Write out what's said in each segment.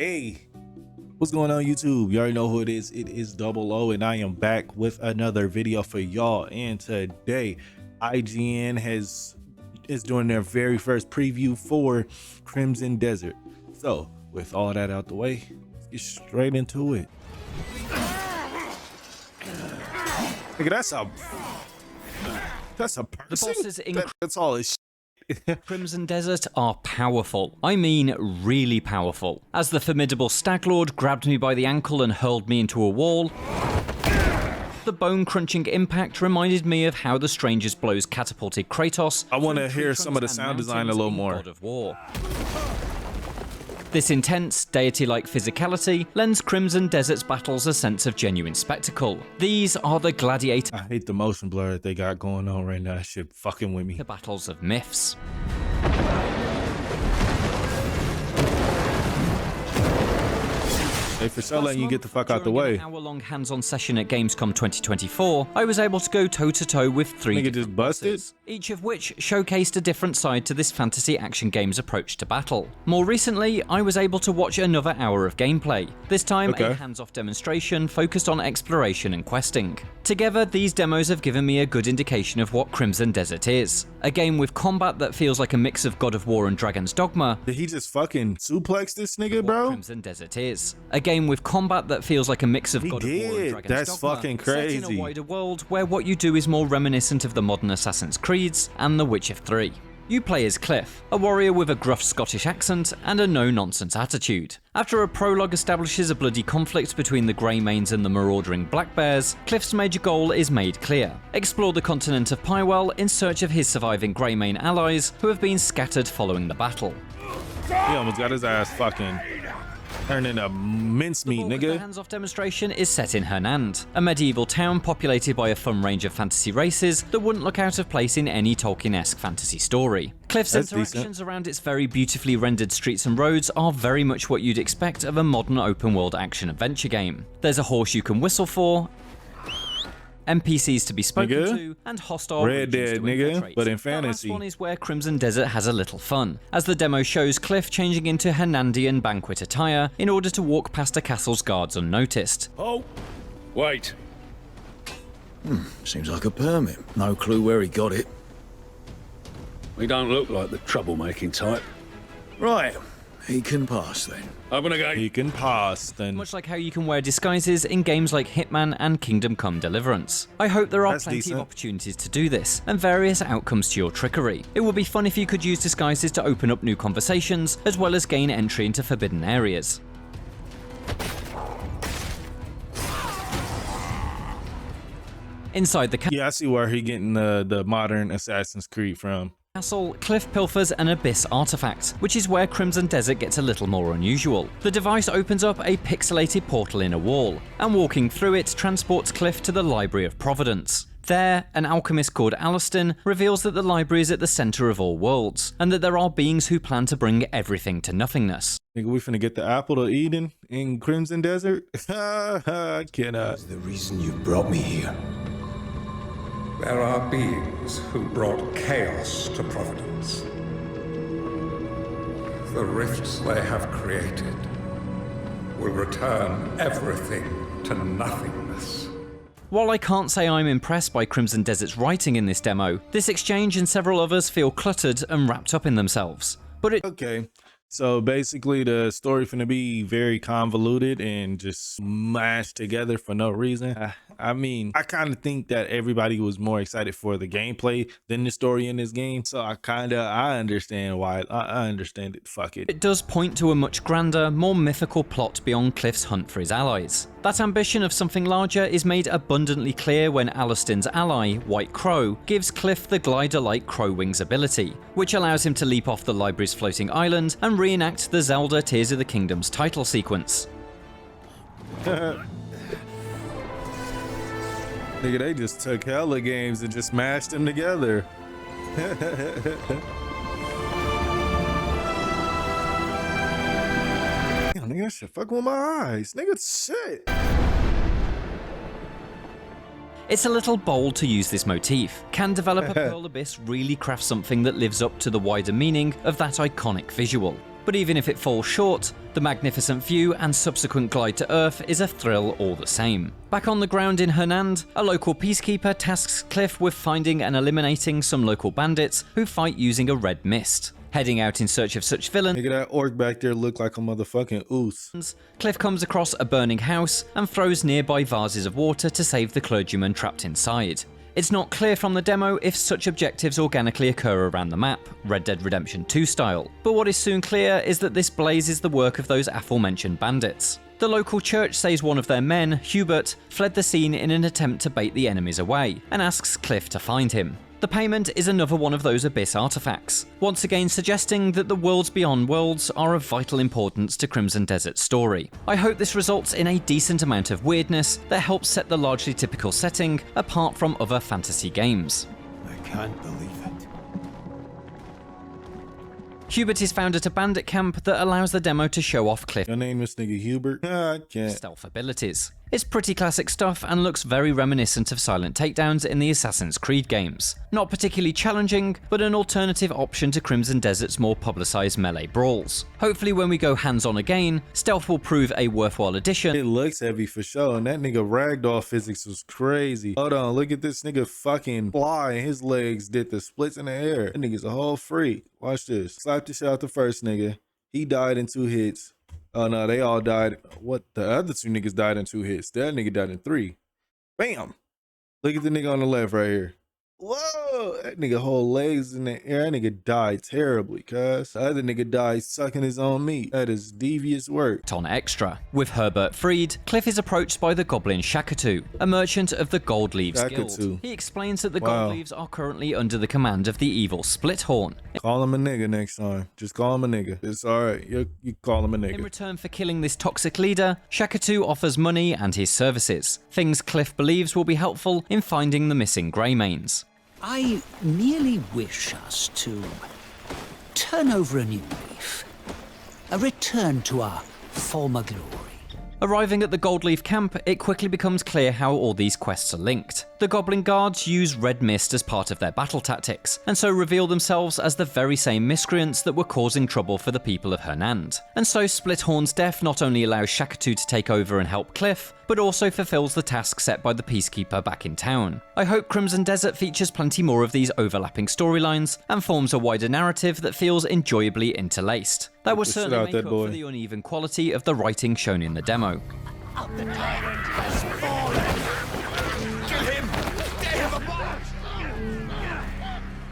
Hey, what's going on YouTube? You already know who it is. It is DubloH, and I am back with another video for y'all. And today, IGN is doing their very first preview for Crimson Desert. So, with all that out the way, let's get straight into it. Nigga, that's a person. The bosses in That's all his Crimson Desert are powerful. I mean really powerful. As the formidable Stag Lord grabbed me by the ankle and hurled me into a wall, the bone-crunching impact reminded me of how the strangest blows catapulted Kratos. I want to hear some of the sound design a little more. God of War. This intense, deity-like physicality lends Crimson Desert's battles a sense of genuine spectacle. These are the gladiator I hate the motion blur that they got going on right now. That shit fucking with me. battles of myths. They for sure letting you get the fuck out the During way. an hour-long hands-on session at Gamescom 2024, I was able to go toe-to-toe with three Nigga different just busted? bosses, each of which showcased a different side to this fantasy action game's approach to battle. More recently, I was able to watch another hour of gameplay, this time a hands-off demonstration focused on exploration and questing. Together, these demos have given me a good indication of what Crimson Desert is. A game with combat that feels like a mix of God of War and Dragon's Dogma. Did he just fucking suplex this nigga, bro? Crimson Desert is a game with combat that feels like a mix of He God of War and did. Dragon's That's Dogma, fucking set in crazy. a wider world where what you do is more reminiscent of the modern Assassin's Creeds and The Witcher 3. You play as Cliff, a warrior with a gruff Scottish accent and a no-nonsense attitude. After a prologue establishes a bloody conflict between the Greymanes and the marauding Black Bears, Cliff's major goal is made clear. Explore the continent of Pywell in search of his surviving Greymane allies who have been scattered following the battle. He almost got his ass fucking turned into mincemeat, The nigga. hands-off demonstration is set in Hernand, a medieval town populated by a fun range of fantasy races that wouldn't look out of place in any Tolkien-esque fantasy story. Cliff's That's interactions decent. around its very beautifully rendered streets and roads are very much what you'd expect of a modern open-world action-adventure game. There's a horse you can whistle for, NPCs to be spoken Nigga. to, and hostile Red regions Dead, to nigga, infiltrate. but in That last fantasy. one is where Crimson Desert has a little fun, as the demo shows Cliff changing into Hernandian banquet attire in order to walk past a castle's guards unnoticed. Oh, wait. Seems like a permit. No clue where he got it. We don't look like the troublemaking type. Right, he can pass then. Open a gate. He can pass then. Much like how you can wear disguises in games like Hitman and Kingdom Come Deliverance. I hope there are That's plenty decent. of opportunities to do this, and various outcomes to your trickery. It would be fun if you could use disguises to open up new conversations, as well as gain entry into forbidden areas. Inside the Yeah, I see where he getting the modern Assassin's Creed from. castle, Cliff pilfers an Abyss artifact, which is where Crimson Desert gets a little more unusual. The device opens up a pixelated portal in a wall, and walking through it transports Cliff to the Library of Providence. There, an alchemist called Alastin reveals that the library is at the center of all worlds, and that there are beings who plan to bring everything to nothingness. Nigga, we finna get the apple to Eden in Crimson Desert? I cannot. The reason you brought me here. There are beings who brought chaos to Providence. The rifts they have created will return everything to nothingness. While I can't say I'm impressed by Crimson Desert's writing in this demo, this exchange and several others feel cluttered and wrapped up in themselves. But it Okay, so basically the story finna be very convoluted and just smashed together for no reason. I mean, I kind of think that everybody was more excited for the gameplay than the story in this game. So I understand why. I understand it. Fuck it. It does point to a much grander, more mythical plot beyond Cliff's hunt for his allies. That ambition of something larger is made abundantly clear when Alastin's ally, White Crow, gives Cliff the glider-like Crow Wings ability, which allows him to leap off the library's floating island and reenact the Zelda Tears of the Kingdom's title sequence. Nigga, they just took hella games and just mashed them together. Damn, nigga, that shit fuck with my eyes. Nigga, shit. It's a little bold to use this motif. Can developer Pearl Abyss really craft something that lives up to the wider meaning of that iconic visual? But even if it falls short, the magnificent view and subsequent glide to Earth is a thrill all the same. Back on the ground in Hernand, a local peacekeeper tasks Cliff with finding and eliminating some local bandits who fight using a red mist. Heading out in search of such villains, Nigga, that orc back there look like a motherfucking oos. Cliff comes across a burning house and throws nearby vases of water to save the clergyman trapped inside. It's not clear from the demo if such objectives organically occur around the map, Red Dead Redemption 2 style, but what is soon clear is that this blaze is the work of those aforementioned bandits. The local church says one of their men, Hubert, fled the scene in an attempt to bait the enemies away, and asks Cliff to find him. The payment is another one of those Abyss artifacts, once again suggesting that the worlds beyond worlds are of vital importance to Crimson Desert's story. I hope this results in a decent amount of weirdness that helps set the largely typical setting apart from other fantasy games. I can't believe it. Hubert is found at a bandit camp that allows the demo to show off Cliff's Your name this nigga Hubert? I can't. stealth abilities. It's pretty classic stuff and looks very reminiscent of silent takedowns in the Assassin's Creed games. Not particularly challenging, but an alternative option to Crimson Desert's more publicised melee brawls. Hopefully when we go hands-on again, stealth will prove a worthwhile addition. It looks heavy for sure, and that nigga ragdoll physics was crazy. Hold on, look at this nigga fucking fly, and his legs did the splits in the air. That nigga's a whole freak. Watch this. Slap the shit out the first nigga. He died in 2 hits. Oh no, they all died. What? The other 2 niggas died in 2 hits. That nigga died in 3. Bam! Look at the nigga on the left right here. Whoa! That nigga whole legs in the air. That nigga died terribly, cuz. The other nigga died sucking his own meat. That is devious work. On extra. With Herbert freed, Cliff is approached by the goblin Shakatu, a merchant of the Gold Leaves Guild. Shakatu. He explains that the Wow. Gold Leaves are currently under the command of the evil Splithorn. Call him a nigga next time. Just call him a nigga. It's alright. You call him a In nigga. return for killing this toxic leader, Shakatu offers money and his services, things Cliff believes will be helpful in finding the missing Greymanes. I merely wish us to turn over a new leaf. A return to our former glory. Arriving at the Goldleaf camp, it quickly becomes clear how all these quests are linked. The Goblin Guards use red mist as part of their battle tactics, and so reveal themselves as the very same miscreants that were causing trouble for the people of Hernand. And so Splithorn's death not only allows Shakatu to take over and help Cliff, but also fulfills the task set by the Peacekeeper back in town. I hope Crimson Desert features plenty more of these overlapping storylines, and forms a wider narrative that feels enjoyably interlaced. That would Get the shit certainly out make that up boy. for the uneven quality of the writing shown in the demo.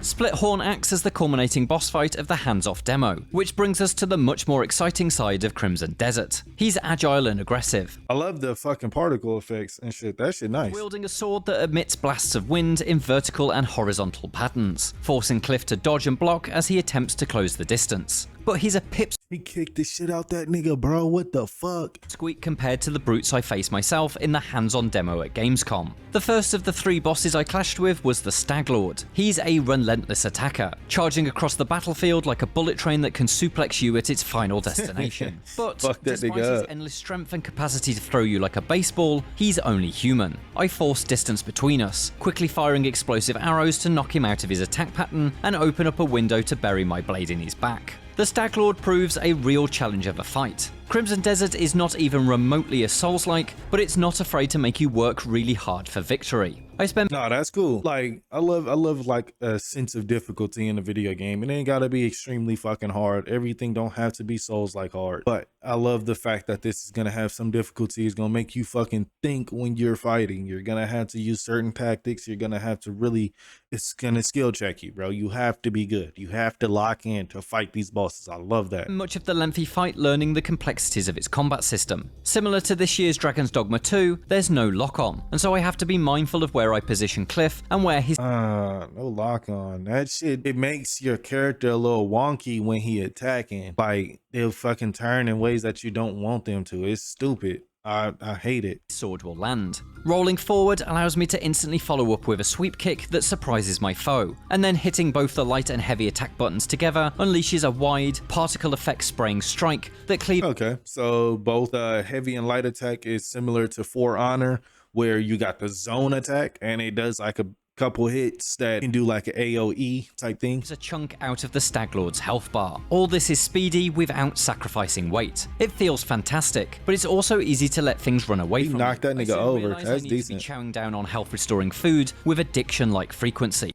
Splithorn acts as the culminating boss fight of the hands-off demo, which brings us to the much more exciting side of Crimson Desert. He's agile and aggressive, I love the fucking particle effects and shit. That shit nice. wielding a sword that emits blasts of wind in vertical and horizontal patterns, forcing Cliff to dodge and block as he attempts to close the distance. But he's a He kicked the shit out that nigga, bro. What the fuck? pipsqueak compared to the brutes I face myself in the hands-on demo at Gamescom. The first of the 3 bosses I clashed with was the Staglord. He's a relentless attacker, charging across the battlefield like a bullet train that can suplex you at its final destination. But Fuck that despite nigga his up. endless strength and capacity to throw you like a baseball, he's only human. I forced distance between us, quickly firing explosive arrows to knock him out of his attack pattern and open up a window to bury my blade in his back. The Staglord proves a real challenge of a fight. Crimson Desert is not even remotely as Souls-like, but it's not afraid to make you work really hard for victory. I spent Nah, that's cool. Like, I love like a sense of difficulty in a video game. It ain't gotta be extremely fucking hard. Everything don't have to be Souls-like hard. But I love the fact that this is gonna have some difficulty. It's gonna make you fucking think when you're fighting. You're gonna have to use certain tactics. You're gonna have to really, it's gonna skill check you, bro. You have to be good. You have to lock in to fight these bosses. I love that. much of the lengthy fight learning the complexities of its combat system. Similar to this year's Dragon's Dogma 2, there's no lock-on, and so I have to be mindful of where I position Cliff and where his No lock on. That shit, it makes your character a little wonky when he attacking. Like, they'll fucking turn in ways that you don't want them to. It's stupid. I hate it. sword will land. Rolling forward allows me to instantly follow up with a sweep kick that surprises my foe, and then hitting both the light and heavy attack buttons together unleashes a wide, particle effect spraying strike that cleaves Okay, so both heavy and light attack is similar to For Honor, where you got the zone attack and it does like a couple hits that can do like an AoE type thing. A chunk out of the Stag Lord's health bar. All this is speedy without sacrificing weight. It feels fantastic, but it's also easy to let things run away from knocked that nigga over. That's decent. To be chowing down on health restoring food with addiction-like frequency.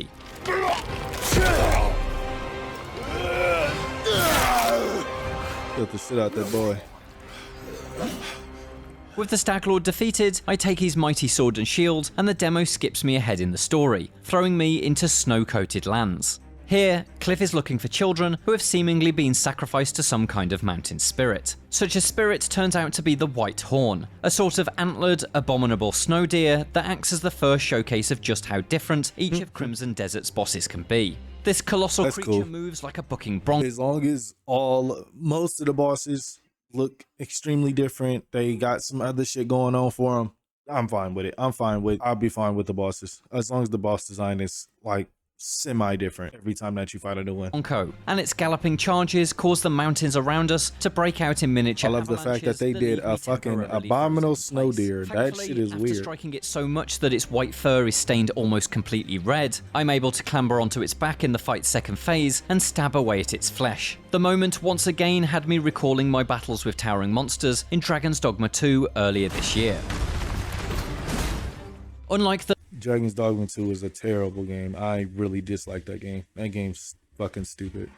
Killed the shit out that boy. With the Stag Lord defeated, I take his mighty sword and shield, and the demo skips me ahead in the story, throwing me into snow-coated lands. Here, Cliff is looking for children who have seemingly been sacrificed to some kind of mountain spirit. Such a spirit turns out to be the White Horn, a sort of antlered, abominable snow deer that acts as the first showcase of just how different each of Crimson Desert's bosses can be. This colossal creature moves like a bucking bronco. As long as most of the bosses look extremely different, they got some other shit going on for them, I'm fine with it. I'll be fine with the bosses. As long as the boss design is like semi-different every time that you fight a new one. And its galloping charges cause the mountains around us to break out in miniature. I love the fact that they did a fucking abominable snow deer. That shit is weird. After striking it so much that its white fur is stained almost completely red, I'm able to clamber onto its back in the fight's second phase and stab away at its flesh. The moment once again had me recalling my battles with towering monsters in Dragon's Dogma 2 earlier this year. Unlike the Dragon's Dogma 2 is a terrible game. I really dislike that game. That game's fucking stupid.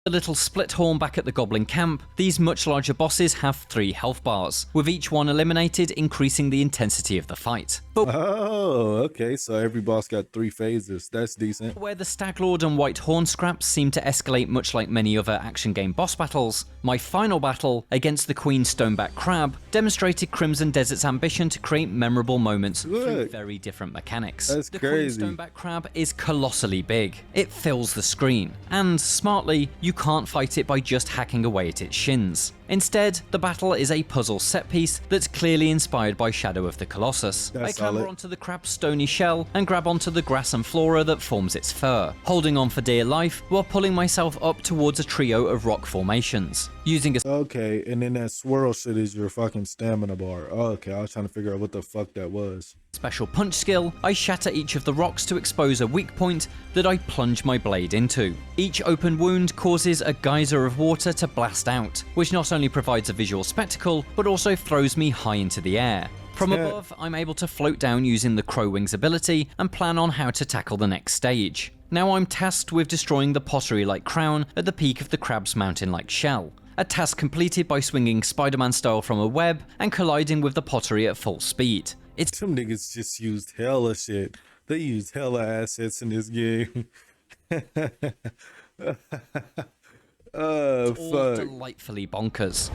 The little split horn back at the Goblin camp, these much larger bosses have 3 health bars, with each one eliminated increasing the intensity of the fight. But oh, okay, so every boss got 3 phases. That's decent. Where the Stag Lord and White Horn scraps seem to escalate much like many other action game boss battles, my final battle against the Queen Stoneback Crab demonstrated Crimson Desert's ambition to create memorable moments through very different mechanics. That's the crazy. Queen Stoneback Crab is colossally big. It fills the screen, and smartly, you can't fight it by just hacking away at its shins. Instead, the battle is a puzzle set piece that's clearly inspired by Shadow of the Colossus. I clamber onto the crab's stony shell and grab onto the grass and flora that forms its fur, holding on for dear life while pulling myself up towards a trio of rock formations. Using a Okay, and then that swirl shit is your fucking stamina bar. Okay, I was trying to figure out what the fuck that was. Special punch skill, I shatter each of the rocks to expose a weak point that I plunge my blade into. Each open wound causes a geyser of water to blast out, which not only provides a visual spectacle, but also throws me high into the air. From above, I'm able to float down using the Crow Wings ability and plan on how to tackle the next stage. Now I'm tasked with destroying the pottery-like crown at the peak of the crab's mountain-like shell. A task completed by swinging Spider-Man style from a web and colliding with the pottery at full speed. Some niggas just used hella shit. They used hella assets in this game. Oh, all fuck. Delightfully bonkers.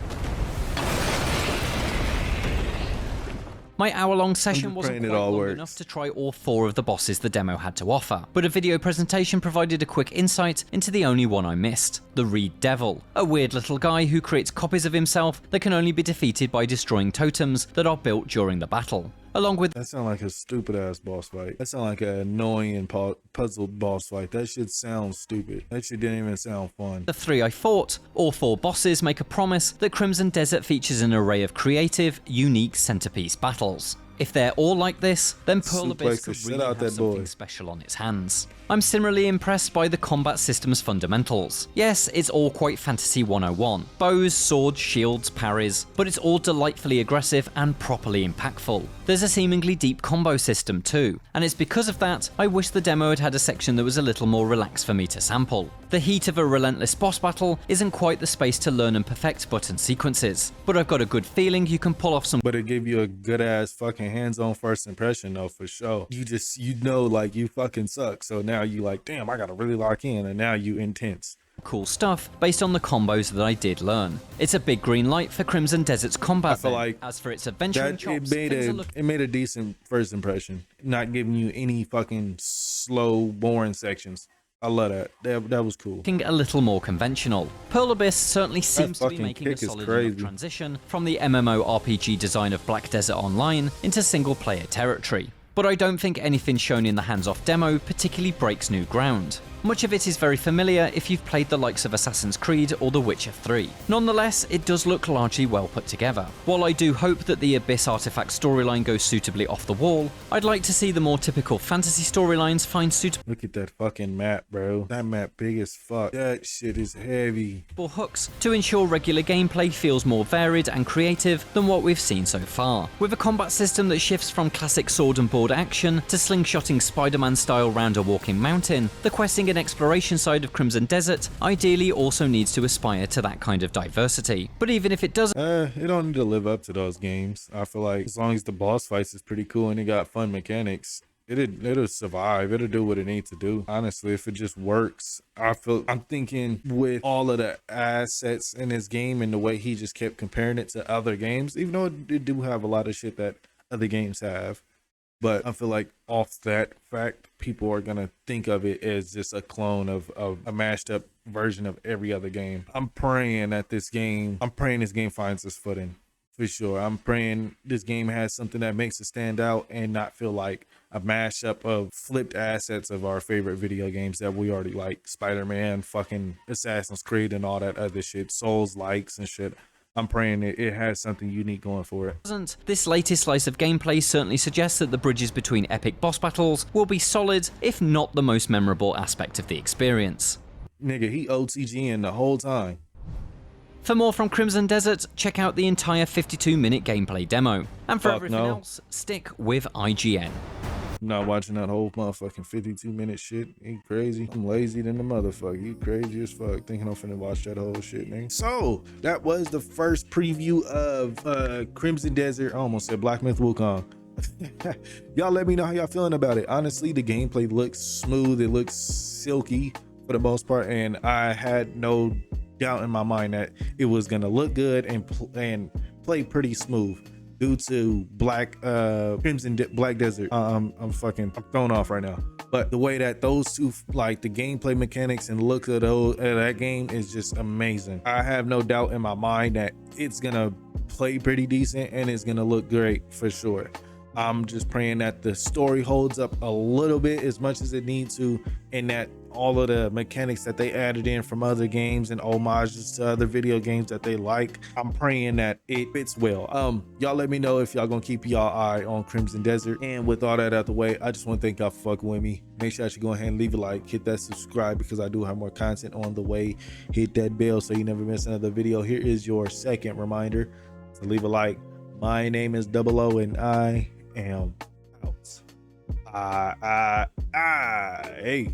My hour-long session wasn't quite long enough to try all 4 of the bosses the demo had to offer, but a video presentation provided a quick insight into the only one I missed, the Reed Devil, a weird little guy who creates copies of himself that can only be defeated by destroying totems that are built during the battle. Along with That sounds like a stupid ass boss fight. That sounds like an annoying and puzzled boss fight. That shit sounds stupid. That shit didn't even sound fun. the 3 I fought, all 4 bosses make a promise that Crimson Desert features an array of creative, unique centerpiece battles. If they're all like this, then Pearl Abyss could really have something special on its hands. I'm similarly impressed by the combat system's fundamentals. Yes, it's all quite Fantasy 101. Bows, swords, shields, parries, but it's all delightfully aggressive and properly impactful. There's a seemingly deep combo system too, and it's because of that I wish the demo had had a section that was a little more relaxed for me to sample. The heat of a relentless boss battle isn't quite the space to learn and perfect button sequences, but I've got a good feeling you can pull off some. But it gave you a good ass fucking hands-on first impression though, for sure. You know like you fucking suck, so now you like, damn, I gotta really lock in, and now you intense. Cool stuff based on the combos that I did learn. It's a big green light for Crimson Desert's combat. I feel like as for its adventuring chops, it made a decent first impression, not giving you any fucking slow, boring sections. I love that. That was cool. A little more conventional. Pearl Abyss certainly seems to be making a solid enough transition from the MMORPG design of Black Desert Online into single-player territory. But I don't think anything shown in the hands-off demo particularly breaks new ground. Much of it is very familiar if you've played the likes of Assassin's Creed or The Witcher 3. Nonetheless, it does look largely well put together. While I do hope that the Abyss artifact storyline goes suitably off the wall, I'd like to see the more typical fantasy storylines find suitable Look at that fucking map, bro. That map big as fuck. That shit is heavy. hooks to ensure regular gameplay feels more varied and creative than what we've seen so far. With a combat system that shifts from classic sword and board action to slingshotting Spider-Man style round a walking mountain, the questing and exploration side of Crimson Desert ideally also needs to aspire to that kind of diversity. But even if it doesn't, It don't need to live up to those games. I feel like as long as the boss fights is pretty cool and it got fun mechanics, it'll survive. It'll do what it needs to do. Honestly, if it just works, I'm thinking with all of the assets in this game and the way he just kept comparing it to other games, even though it do have a lot of shit that other games have. But I feel like off that fact, people are gonna think of it as just a clone of a mashed up version of every other game. I'm praying this game finds its footing. For sure. I'm praying this game has something that makes it stand out and not feel like a mashup of flipped assets of our favorite video games that we already like. Spider-Man, fucking Assassin's Creed, and all that other shit. Souls likes and shit. I'm praying it has something unique going for it. This latest slice of gameplay certainly suggests that the bridges between epic boss battles will be solid, if not the most memorable aspect of the experience. Nigga, he OTGing the whole time. For more from Crimson Desert, check out the entire 52-minute gameplay demo. And for Fuck everything no. else, stick with IGN. I'm not watching that whole motherfucking 52-minute shit. You crazy? I'm lazy than the motherfucker. You crazy as fuck. Thinking I'm finna watch that whole shit, nigga. So, that was the first preview of Crimson Desert. I almost said Black Myth Wukong. Y'all let me know how y'all feeling about it. Honestly, the gameplay looks smooth. It looks silky for the most part. And I had no doubt in my mind that it was gonna look good and play pretty smooth due to Black Desert. I'm thrown off right now. But the way that those two, like the gameplay mechanics and look of that game is just amazing. I have no doubt in my mind that it's gonna play pretty decent and it's gonna look great for sure. I'm just praying that the story holds up a little bit as much as it needs to, and that all of the mechanics that they added in from other games and homages to other video games that they like, I'm praying that it fits well. Y'all let me know if y'all gonna keep y'all eye on Crimson Desert. And with all that out the way, I just want to thank y'all for fucking with me. Make sure you go ahead and leave a like, hit that subscribe, because I do have more content on the way. Hit that bell so you never miss another video. Here is your second reminder to leave a like. My name is DubloH and I am out. Hey.